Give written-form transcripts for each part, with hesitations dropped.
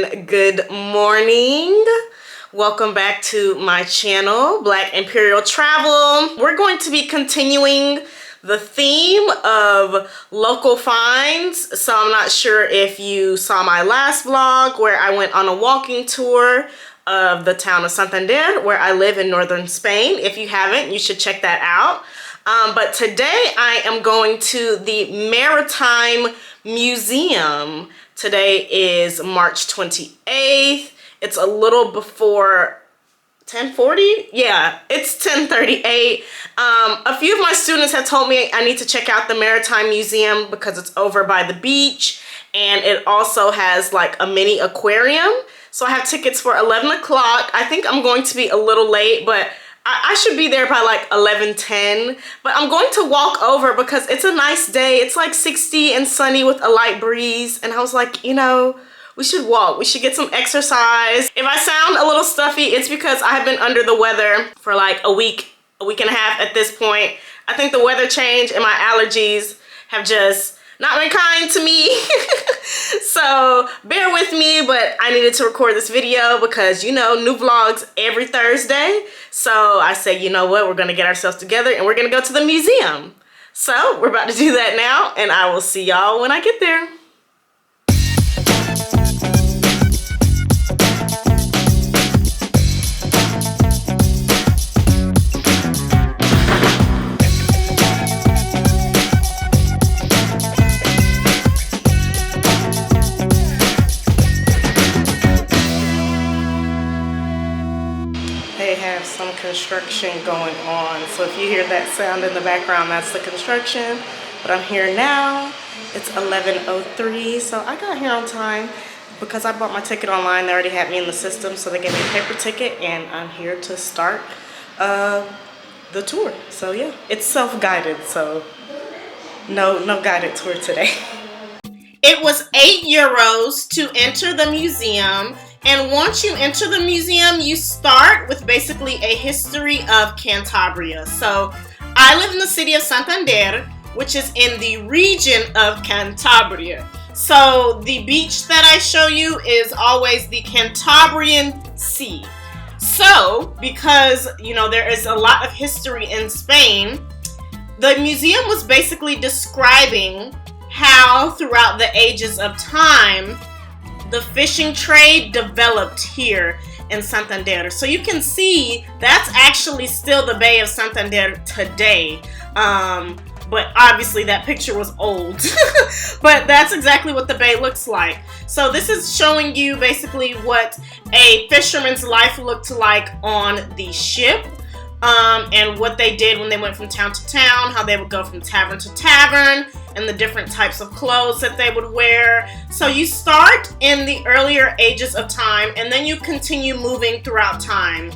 everyone. Good morning. Welcome back to my channel, Black Imperial Travel. We're going to be continuing the theme of local finds. So I'm not sure if you saw my last vlog where I went on a walking tour of the town of Santander, where I live in northern Spain. If you haven't, you should check that out. But today I am going to the Maritime Museum. Today is March 28th. It's a little before 10:40. Yeah, it's 10:38. A few of my students have told me I need to check out the Maritime Museum because it's over by the beach, and it also has like a mini aquarium. So I have tickets for 11 o'clock. I think I'm going to be a little late, but I should be there by like 11:10. But I'm going to walk over because it's a nice day. It's like 60 and sunny with a light breeze. And I was like, you know, we should walk. We should get some exercise. If I sound a little stuffy, it's because I have been under the weather for like a week and a half at this point. I think the weather change and my allergies have just not been kind to me. So bear with me, but I needed to record this video because, you know, new vlogs every Thursday. So I said, you know what, we're gonna get ourselves together and we're gonna go to the museum. So we're about to do that now, and I will see y'all when I get there. They have some construction going on, so if you hear that sound in the background, that's the construction. But I'm here now. It's 11:03, so I got here on time because I bought my ticket online. They already had me in the system, so they gave me a paper ticket, and I'm here to start the tour. So yeah, it's self-guided, so no guided tour today. It was €8 to enter the museum. And once you enter the museum, you start with basically a history of Cantabria. So I live in the city of Santander, which is in the region of Cantabria. So the beach that I show you is always the Cantabrian Sea. So because, you know, there is a lot of history in Spain, the museum was basically describing how throughout the ages of time, the fishing trade developed here in Santander. So you can see that's actually still the Bay of Santander today. But obviously that picture was old. But that's exactly what the bay looks like. So this is showing you basically what a fisherman's life looked like on the ship. And what they did when they went from town to town, how they would go from tavern to tavern, and the different types of clothes that they would wear. So you start in the earlier ages of time, and then you continue moving throughout time.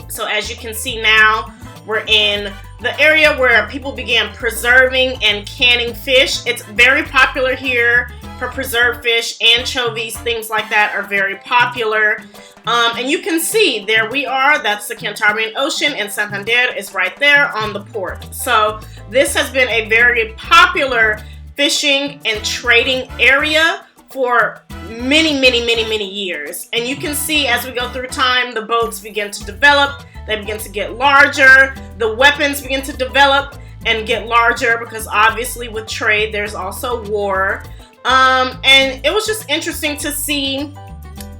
So as you can see now, we're in the area where people began preserving and canning fish. It's very popular here for preserved fish. Anchovies, things like that are very popular. And you can see, there we are, that's the Cantabrian Ocean, and Santander is right there on the port. So this has been a very popular fishing and trading area for many years. And you can see as we go through time, the boats begin to develop, they begin to get larger, the weapons begin to develop and get larger because obviously with trade there's also war. And it was just interesting to see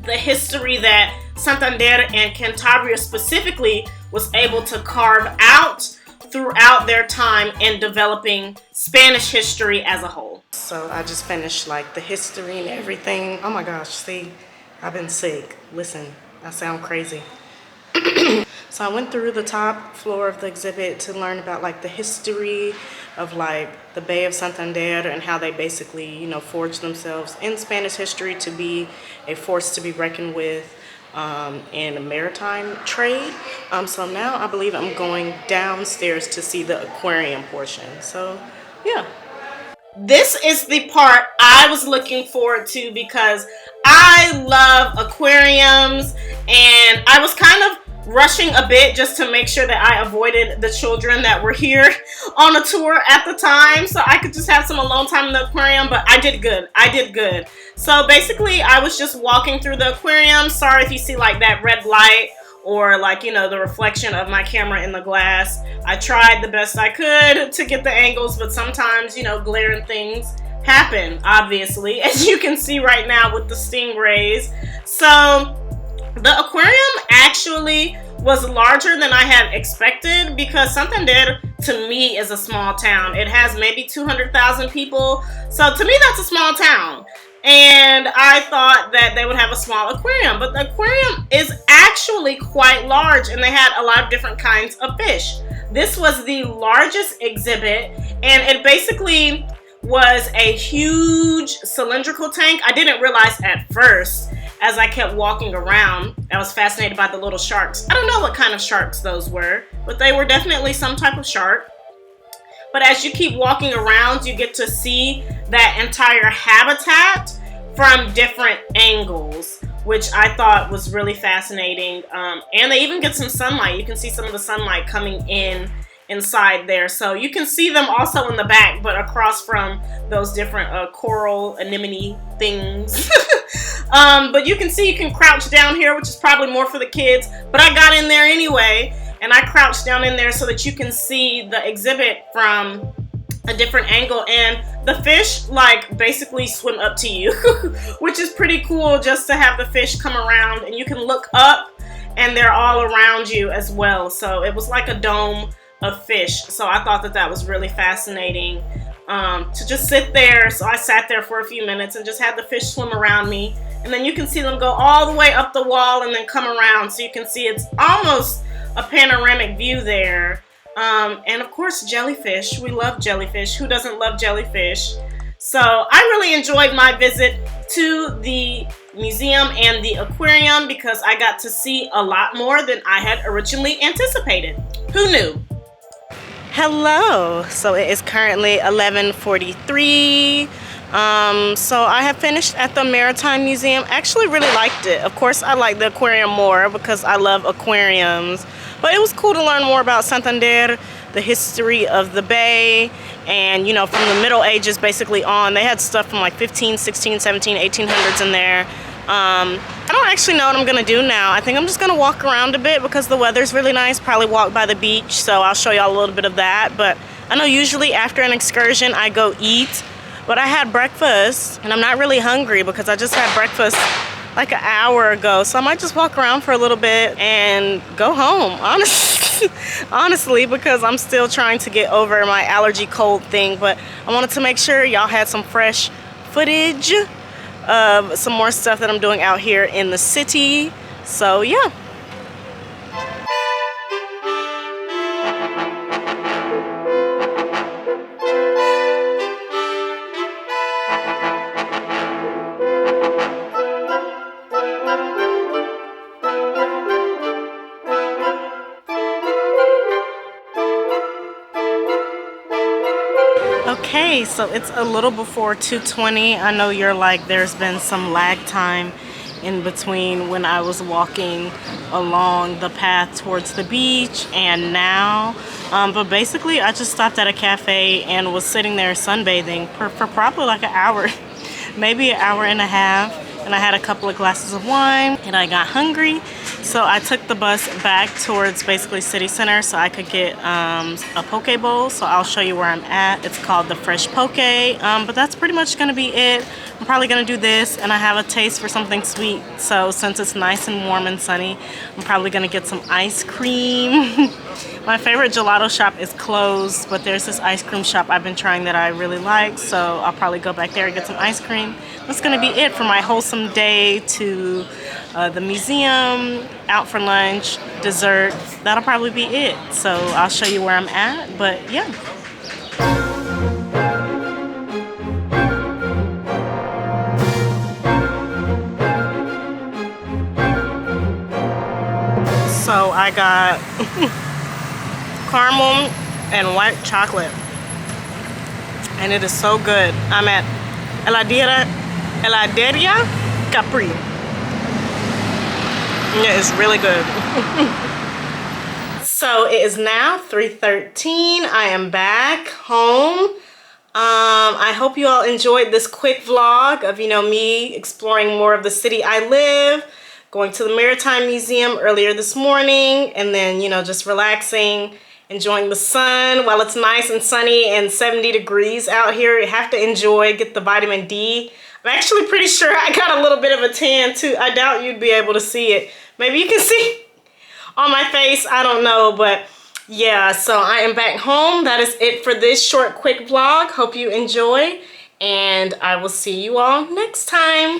the history that Santander and Cantabria specifically was able to carve out throughout their time in developing Spanish history as a whole. So I just finished like the history and everything. Oh my gosh, see, I've been sick. Listen, I sound crazy. So I went through the top floor of the exhibit to learn about like the history of like the Bay of Santander and how they basically, you know, forged themselves in Spanish history to be a force to be reckoned with in maritime trade. So now I believe I'm going downstairs to see the aquarium portion. So yeah. This is the part I was looking forward to because I love aquariums, and I was kind of rushing a bit just to make sure that I avoided the children that were here on a tour at the time, so I could just have some alone time in the aquarium. But I did good. I did good. So basically, I was just walking through the aquarium. Sorry if you see like that red light or like, you know, the reflection of my camera in the glass. I tried the best I could to get the angles, but sometimes, you know, glaring things happen, obviously, as you can see right now with the stingrays. So the aquarium actually was larger than I had expected, because Santander to me is a small town. It has maybe 200,000 people. So to me, that's a small town. And I thought that they would have a small aquarium, but the aquarium is actually quite large, and they had a lot of different kinds of fish. This was the largest exhibit, and it basically was a huge cylindrical tank. I didn't realize at first as I kept walking around. I was fascinated by the little sharks. I don't know what kind of sharks those were, but they were definitely some type of shark. But as you keep walking around, you get to see that entire habitat from different angles, which I thought was really fascinating. And they even get some sunlight. You can see some of the sunlight coming in inside there. So you can see them also in the back, but across from those different coral anemone things. But you can see you can crouch down here, which is probably more for the kids. But I got in there anyway, and I crouched down in there so that you can see the exhibit from a different angle, and the fish like basically swim up to you, which is pretty cool, just to have the fish come around, and you can look up and they're all around you as well. So it was like a dome of fish. So I thought that that was really fascinating to just sit there. So I sat there for a few minutes and just had the fish swim around me, and then you can see them go all the way up the wall and then come around, so you can see it's almost a panoramic view there. And of course, jellyfish. We love jellyfish. Who doesn't love jellyfish? So I really enjoyed my visit to the museum and the aquarium, because I got to see a lot more than I had originally anticipated. Who knew? Hello. So it is currently 11:43. So I have finished at the Maritime Museum. Actually really liked it. Of course, I like the aquarium more because I love aquariums. But it was cool to learn more about Santander, the history of the bay, and, you know, from the Middle Ages basically on. They had stuff from like 15, 16, 17, 1800s in there. I don't actually know what I'm gonna do now. I think I'm just gonna walk around a bit because the weather's really nice. Probably walk by the beach, so I'll show y'all a little bit of that. But I know usually after an excursion I go eat, but I had breakfast and I'm not really hungry because I just had breakfast like an hour ago, so I might just walk around for a little bit and go home, honestly, because I'm still trying to get over my allergy cold thing. But I wanted to make sure y'all had some fresh footage of some more stuff that I'm doing out here in the city. So yeah. Okay, so it's a little before 2:20. I know you're like, there's been some lag time in between when I was walking along the path towards the beach and now. But basically, I just stopped at a cafe and was sitting there sunbathing for probably like an hour, maybe an hour and a half. And I had a couple of glasses of wine and I got hungry. So I took the bus back towards basically city center so I could get a poke bowl. So I'll show you where I'm at. It's called the Fresh Poke. But that's pretty much gonna be it. I'm probably gonna do this, and I have a taste for something sweet. So since it's nice and warm and sunny, I'm probably gonna get some ice cream. My favorite gelato shop is closed, but there's this ice cream shop I've been trying that I really like. So I'll probably go back there and get some ice cream. That's gonna be it for my wholesome day to the museum, out for lunch, dessert. That'll probably be it. So I'll show you where I'm at, but yeah. So I got caramel and white chocolate, and it is so good. I'm at Heladeria Capri. Yeah, it's really good. So it is now 3:13. I am back home. I hope you all enjoyed this quick vlog of, me exploring more of the city I live, going to the Maritime Museum earlier this morning, and then, just relaxing, enjoying the sun while it's nice and sunny and 70 degrees out here. You have to enjoy, get the vitamin D. I'm actually pretty sure I got a little bit of a tan too. I doubt you'd be able to see it. Maybe you can see on my face, I don't know, but yeah, so I am back home. That is it for this short, quick vlog. Hope you enjoy, and I will see you all next time.